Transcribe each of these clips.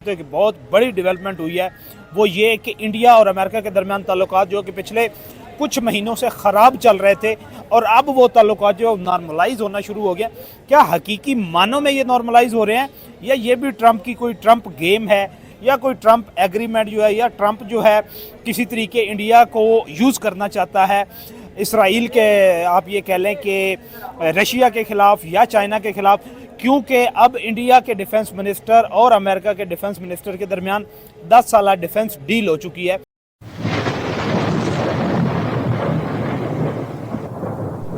तो एक बहुत बड़ी डेवलपमेंट हुई है वो ये कि इंडिया और अमेरिका के दरमियान ताल्लुकात जो कि पिछले कुछ महीनों से ख़राब चल रहे थे और अब वो ताल्लुकात जो नॉर्मलाइज होना शुरू हो गया। क्या हकीकी मानों में ये नॉर्मलाइज हो रहे हैं या ये भी ट्रंप की कोई ट्रंप गेम है या कोई ट्रंप एग्रीमेंट जो है या ट्रंप जो है किसी तरीके इंडिया को यूज़ करना चाहता है इसराइल के, आप ये कह लें कि रशिया के ख़िलाफ़ या चाइना के ख़िलाफ़, क्योंकि अब इंडिया के डिफेंस मिनिस्टर और अमेरिका के डिफेंस मिनिस्टर के दरमियान 10 साल डिफेंस डील हो चुकी है।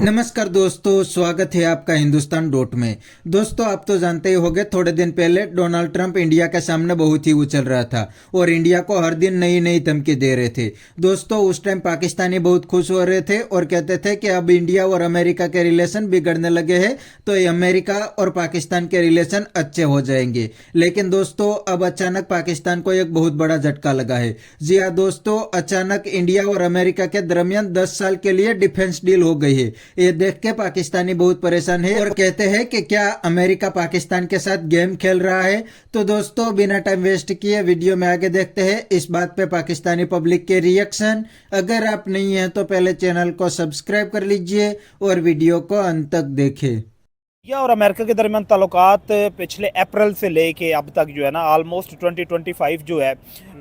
नमस्कार दोस्तों, स्वागत है आपका हिंदुस्तान डॉट में। दोस्तों, आप तो जानते ही होंगे, थोड़े दिन पहले डोनाल्ड ट्रंप इंडिया के सामने बहुत ही उछल रहा था और इंडिया को हर दिन नई नई धमकी दे रहे थे। दोस्तों, उस टाइम पाकिस्तानी बहुत खुश हो रहे थे और कहते थे कि अब इंडिया और अमेरिका के रिलेशन बिगड़ने लगे हैं तो ये अमेरिका और पाकिस्तान के रिलेशन अच्छे हो जाएंगे। लेकिन दोस्तों, अब अचानक पाकिस्तान को एक बहुत बड़ा झटका लगा है। जी हाँ दोस्तों, अचानक इंडिया और अमेरिका के दरमियान 10 साल के लिए डिफेंस डील हो गई है। ये देख के पाकिस्तानी बहुत परेशान है और कहते हैं कि क्या अमेरिका पाकिस्तान के साथ गेम खेल रहा है। तो दोस्तों, बिना टाइम वेस्ट किए वीडियो में आगे देखते हैं इस बात पे पाकिस्तानी पब्लिक के रिएक्शन। अगर आप नहीं हैं तो पहले चैनल को सब्सक्राइब कर लीजिए और वीडियो को अंत तक देखें। इंडिया और अमेरिका के दरमियान ताल्लुकात पिछले अप्रैल से लेके अब तक जो है ना ऑलमोस्ट 2025 जो है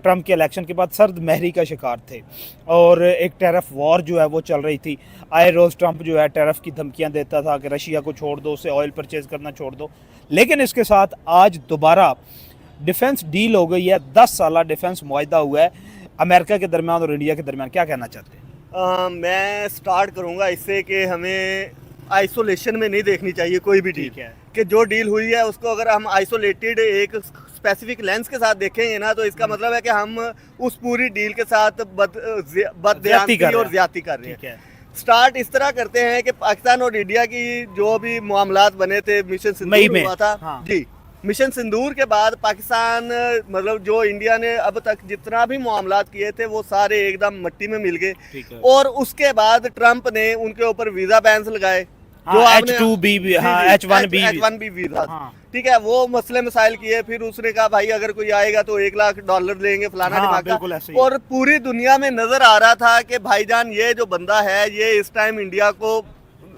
ट्रंप के इलेक्शन के बाद सर्द महरी का शिकार थे और एक टेरिफ वॉर जो है वो चल रही थी। आए रोज़ ट्रंप जो है टेरिफ की धमकियां देता था कि रशिया को छोड़ दो, उससे ऑयल परचेज करना छोड़ दो। लेकिन इसके साथ आज दोबारा डिफेंस डील हो गई है, 10 साल डिफेंस मुआहदा हुआ है अमेरिका के दरमियान और इंडिया के दरमियान। क्या कहना चाहते हैं? मैं स्टार्ट करूंगा इससे कि हमें आइसोलेशन में नहीं देखनी चाहिए कोई भी डील है कि जो डील हुई है उसको अगर हम आइसोलेटेड एक स्पेसिफिक लेंस के साथ देखेंगे ना तो इसका मतलब है कि हम उस पूरी डील के साथ बददयानती और ज्यादती कर रहे हैं। स्टार्ट इस तरह करते हैं कि पाकिस्तान और इंडिया की जो भी मामलात बने थे, मिशन सिंदूर हुआ था। हाँ। जी, मिशन सिंदूर के बाद पाकिस्तान मतलब जो इंडिया ने अब तक जितना भी मामलात किए थे वो सारे एकदम मिट्टी में मिल गए। और उसके बाद ट्रंप ने उनके ऊपर वीजा बैन्स लगाए, जो H2B H1B वीजा, ठीक है, वो मसले मसाइल किए। फिर उसने कहा भाई अगर कोई आएगा तो $1 लाख देंगे, फलाना ढिमाका। और पूरी दुनिया में नजर आ रहा था कि भाईजान ये जो बंदा है ये इस टाइम इंडिया को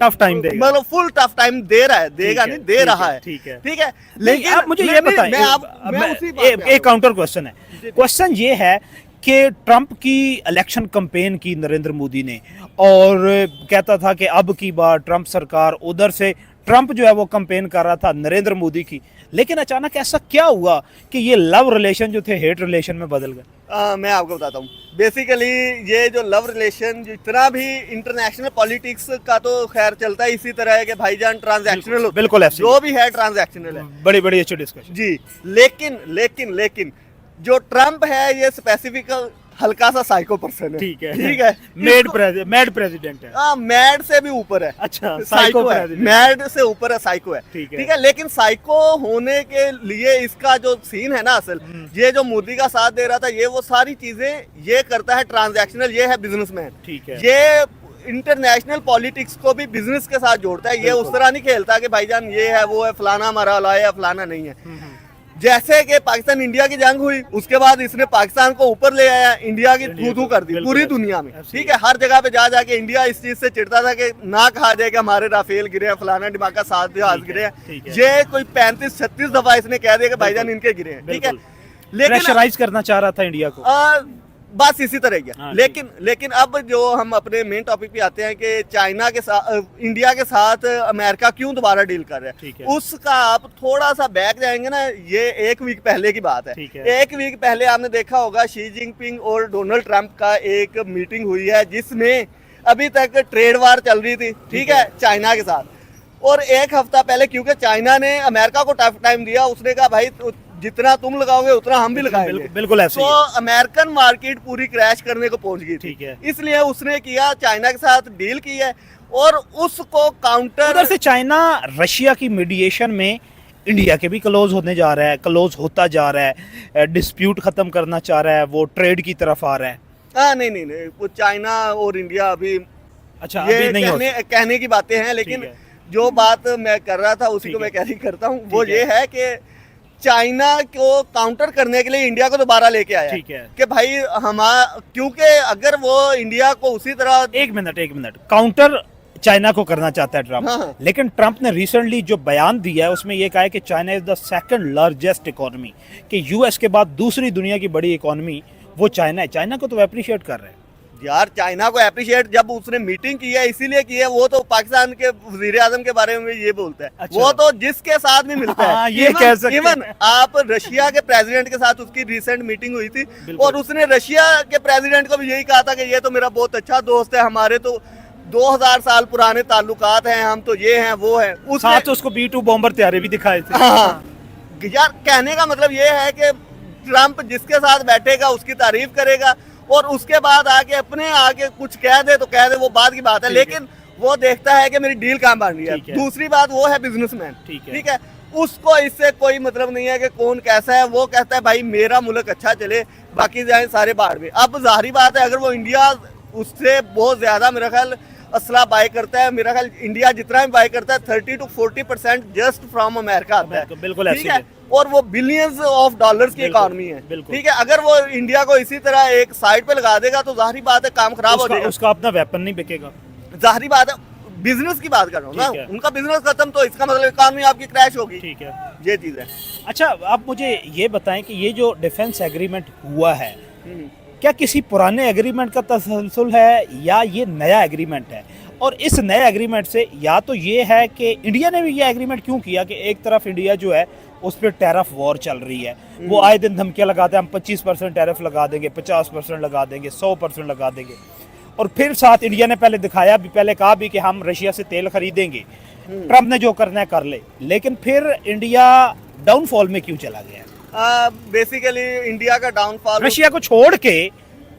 टफ टाइम देगा, मतलब फुल टफ टाइम दे रहा है, देगा नहीं दे रहा है। ठीक है। लेकिन आप मुझे ये बताइए, एक काउंटर क्वेश्चन है। क्वेश्चन ये है कि ट्रंप की इलेक्शन कैंपेन की नरेंद्र मोदी ने और कहता था कि अब की बार ट्रंप सरकार, उधर से ट्रंप जो है वो कैंपेन कर रहा था नरेंद्र मोदी की। लेकिन अचानक ऐसा क्या हुआ कि ये लव रिलेशन जो थे हेट रिलेशन में बदल गए? मैं आपको बताता हूँ। बेसिकली ये जो लव रिलेशन जितना भी इंटरनेशनल पॉलिटिक्स का तो खैर चलता है इसी तरह है कि भाईजान ट्रांजैक्शनल, बिल्कुल जो भी है ट्रांजैक्शनल है। बड़ी अच्छी डिस्कशन जी। लेकिन जो ट्रंप है ये स्पेसिफिक हल्का सा साइको पर्सन है। ठीक है। मैड प्रेसिडेंट है। हाँ, मैड से भी ऊपर है। अच्छा, साइको है, मैड से ऊपर है, साइको है। ठीक है। लेकिन साइको होने के लिए इसका जो सीन है ना, असल ये जो मोदी का साथ दे रहा था ये वो सारी चीजें ये करता है ट्रांजैक्शनल, ये है बिजनेसमैन। ठीक है। ये इंटरनेशनल पॉलिटिक्स को भी बिजनेस के साथ जोड़ता है। ये उस तरह नहीं खेलता कि भाईजान ये है वो है, फलाना हमारा लाया या फलाना नहीं है। जैसे कि पाकिस्तान इंडिया की जंग हुई उसके बाद इसने पाकिस्तान को ऊपर ले आया, इंडिया की थू कर दी पूरी दुनिया में। ठीक है, हर जगह पे जाके इंडिया इस चीज से चिढ़ता था कि ना कहा जाए कि हमारे राफेल गिरे हैं, फलाना ढिमाका 7 जहाज गिरे हैं। ये कोई 35-36 दफा इसने कह दिया कि भाईजान इनके गिरे हैं। ठीक है, लेकिन प्रेशराइज करना चाह रहा था इंडिया को, बस इसी तरह गया। लेकिन अब जो हम अपने मेन टॉपिक पे आते हैं कि चाइना के साथ इंडिया के साथ अमेरिका क्यों दोबारा डील कर रहा है, उसका आप थोड़ा सा बैक जाएंगे ना, ये 1 वीक पहले की बात है। 1 वीक पहले आपने देखा होगा शी जिनपिंग और डोनाल्ड ट्रंप का एक मीटिंग हुई है जिसमें अभी तक ट्रेड वार चल रही थी। ठीक है, चाइना के साथ। और 1 हफ्ता पहले क्योंकि चाइना ने अमेरिका को टफ टाइम दिया, उसने कहा भाई जितना तुम लगाओगे उतना हम भी लगाएंगे। बिल्कुल ऐसे तो अमेरिकन मार्केट पूरी क्रैश करने को पहुंच गई थी। इसलिए उसने किया, चाइना के साथ डील की है और उसको काउंटर। उधर से चाइना रशिया की मीडिएशन में इंडिया के भी क्लोज होने जा रहा है, क्लोज होता जा रहा है, डिस्प्यूट खत्म करना चाह रहा है, वो ट्रेड की तरफ आ रहा है। नहीं, वो चाइना और इंडिया अभी अच्छा ये अभी नहीं कहने की बातें हैं। लेकिन जो बात मैं कर रहा था उसी को मैं कैरी करता हूँ, वो ये है कि चाइना को काउंटर करने के लिए इंडिया को दोबारा लेके आया ठीक है। कि भाई क्योंकि अगर वो इंडिया को उसी तरह एक मिनट काउंटर चाइना को करना चाहता है ट्रम्प। हाँ। लेकिन ट्रम्प ने रिसेंटली जो बयान दिया है उसमें यह कहा है कि China is the second largest economy, कि यूएस के बाद दूसरी दुनिया की बड़ी इकोनॉमी वो चाइना है। चाइना को तो अप्रिशिएट कर रहे हैं यार, चाइना को अप्रिशिएट जब उसने मीटिंग की है इसीलिए की है, वो तो पाकिस्तान के वजीर आजम के बारे में ये बोलता है। अच्छा। वो तो जिसके साथ भी मिलता है। हाँ, ये कह सकते इवन हैं। आप रशिया के प्रेसिडेंट के साथ उसकी रिसेंट मीटिंग हुई थी बिल्कुल। और उसने रशिया के प्रेसिडेंट को भी यही कहा था कि ये तो मेरा बहुत अच्छा दोस्त है, हमारे तो 2000 साल पुराने ताल्लुकात हैं, हम तो ये हैं वो हैं। साथ उसको B-2 बॉम्बर तैयारे भी दिखाए थे। हाँ, यार कहने का मतलब ये है कि ट्रम्प जिसके साथ बैठेगा उसकी तारीफ करेगा और उसके बाद आके आगे कुछ कह दे तो कह दे, वो बात की बात है, लेकिन वो देखता है कि मेरी डील कहाँ बन रही है। दूसरी बात वो है बिजनेसमैन, ठीक है, उसको इससे कोई मतलब नहीं है कि कौन कैसा है। वो कहता है भाई मेरा मुल्क अच्छा चले, बाकी जाए सारे बाहर में। अब जाहिर बात है अगर वो इंडिया उससे बहुत ज्यादा मेरा ख्याल असला बाय करता है, मेरा ख्याल इंडिया जितना भी बाय करता है 30 to 40% जस्ट फ्रॉम अमेरिका आता है। बिल्कुल ठीक है, और वो बिलियंस ऑफ डॉलर्स की इकोनॉमी है। ठीक है, अगर वो इंडिया को इसी तरह एक साइड पे लगा देगा तो जाहिर बात है काम खराब हो जाएगा। उसका अपना वेपन नहीं बिकेगा। जाहिर बात है, बिजनेस की बात कर रहा हूँ ना, उनका बिजनेस खत्म तो इसका मतलब इकोनॉमी आपकी क्रैश होगी। ठीक है, ये चीज है। अच्छा, आप मुझे ये बताएं कि ये जो डिफेंस एग्रीमेंट हुआ है क्या किसी पुराने एग्रीमेंट का तसलसल है या ये नया एग्रीमेंट है? और इस नए एग्रीमेंट से या तो ये है कि इंडिया ने भी ये एग्रीमेंट क्यों किया कि एक तरफ इंडिया जो है उस पर टैरिफ वॉर चल रही है, वो आए दिन धमकियां लगाते हैं, हम 25% टैरिफ लगा देंगे, 50% लगा देंगे, 100% लगा देंगे। और फिर साथ इंडिया ने पहले कहा भी कि हम रशिया से तेल खरीदेंगे, ट्रम्प ने जो करना है कर ले, लेकिन फिर इंडिया डाउनफॉल में क्यों चला गया? बेसिकली इंडिया का डाउनफॉल रशिया को छोड़ के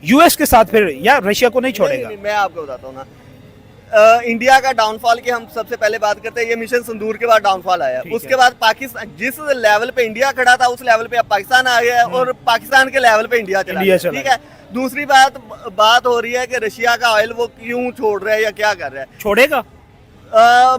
यूएस के साथ, फिर या रशिया को नहीं छोड़ेगा? मैं आपको बताता हूँ ना, इंडिया का डाउनफॉल की हम सबसे पहले बात करते हैं। ये मिशन सिंदूर के बाद डाउनफॉल आया, उसके बाद पाकिस्तान जिस लेवल पे इंडिया खड़ा था उस लेवल पे अब पाकिस्तान आ गया है और पाकिस्तान के लेवल पे इंडिया चला गया। ठीक है, दूसरी बात हो रही है कि रशिया का ऑयल वो क्यों छोड़ रहा है या क्या कर रहा है। छोड़ेगा?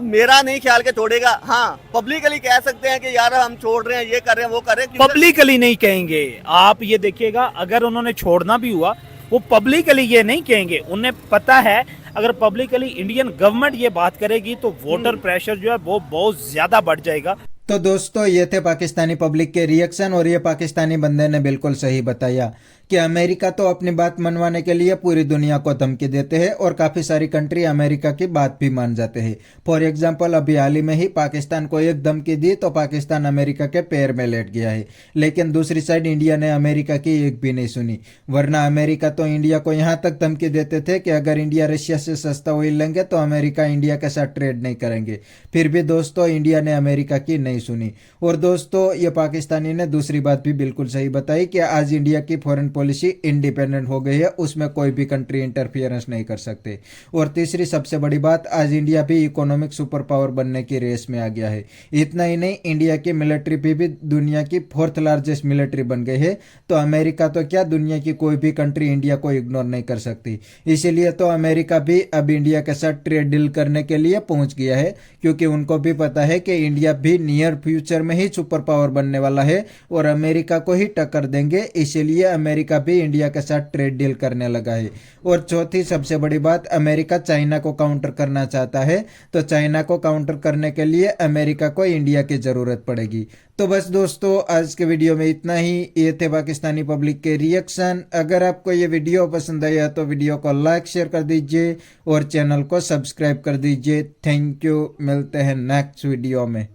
मेरा नहीं ख्याल के छोड़ेगा। हाँ, पब्लिकली कह सकते हैं कि यार हम छोड़ रहे हैं, ये कर रहे हैं, वो कर रहे हैं। पब्लिकली नहीं कहेंगे। आप ये देखिएगा, अगर उन्होंने छोड़ना भी हुआ वो पब्लिकली ये नहीं कहेंगे। उन्हें पता है अगर पब्लिकली इंडियन गवर्नमेंट ये बात करेगी तो वोटर प्रेशर जो है वो बहुत ज्यादा बढ़ जाएगा। तो दोस्तों, ये थे पाकिस्तानी पब्लिक के रिएक्शन और ये पाकिस्तानी बंदे ने बिल्कुल सही बताया कि अमेरिका तो अपनी बात मनवाने के लिए पूरी दुनिया को धमकी देते हैं और काफ़ी सारी कंट्री अमेरिका की बात भी मान जाते हैं। फॉर एग्जांपल, अभी हाल ही में ही पाकिस्तान को एक धमकी दी तो पाकिस्तान अमेरिका के पैर में लेट गया है। लेकिन दूसरी साइड इंडिया ने अमेरिका की एक भी नहीं सुनी, वरना अमेरिका तो इंडिया को यहाँ तक धमकी देते थे कि अगर इंडिया रशिया से सस्ता ऑयल लेंगे तो अमेरिका इंडिया के साथ ट्रेड नहीं करेंगे। फिर भी दोस्तों इंडिया ने अमेरिका की नहीं सुनी। और दोस्तों, ये पाकिस्तानी ने दूसरी बात भी बिल्कुल सही बताई कि आज इंडिया की फॉरेन पॉलिसी इंडिपेंडेंट हो गई है, उसमें कोई भी कंट्री इंटरफियरेंस नहीं कर सकते। और तीसरी सबसे बड़ी बात, आज इंडिया भी इकोनॉमिक सुपर पावर बनने की रेस में आ गया है। इतना ही नहीं, इंडिया की मिलिट्री भी दुनिया की 4th लार्जेस्ट मिलिट्री बन गई है। तो अमेरिका तो क्या, दुनिया की कोई भी कंट्री इंडिया को इग्नोर नहीं कर सकती। इसीलिए तो अमेरिका भी अब इंडिया के साथ ट्रेड डील करने के लिए पहुंच गया है, क्योंकि उनको भी पता है कि इंडिया भी नियर फ्यूचर में ही सुपर पावर बनने वाला है और अमेरिका को ही टक्कर देंगे। इसीलिए अमेरिका भी इंडिया के साथ ट्रेड डील करने लगा है। और चौथी सबसे बड़ी बात, अमेरिका चाइना को काउंटर करना चाहता है, तो चाइना को काउंटर करने के लिए अमेरिका को इंडिया की जरूरत पड़ेगी। तो बस दोस्तों, आज के वीडियो में इतना ही। ये थे पाकिस्तानी पब्लिक के रिएक्शन। अगर आपको ये वीडियो पसंद आया तो वीडियो को लाइक शेयर कर दीजिए और चैनल को सब्सक्राइब कर दीजिए। थैंक यू, मिलते हैं नेक्स्ट वीडियो में।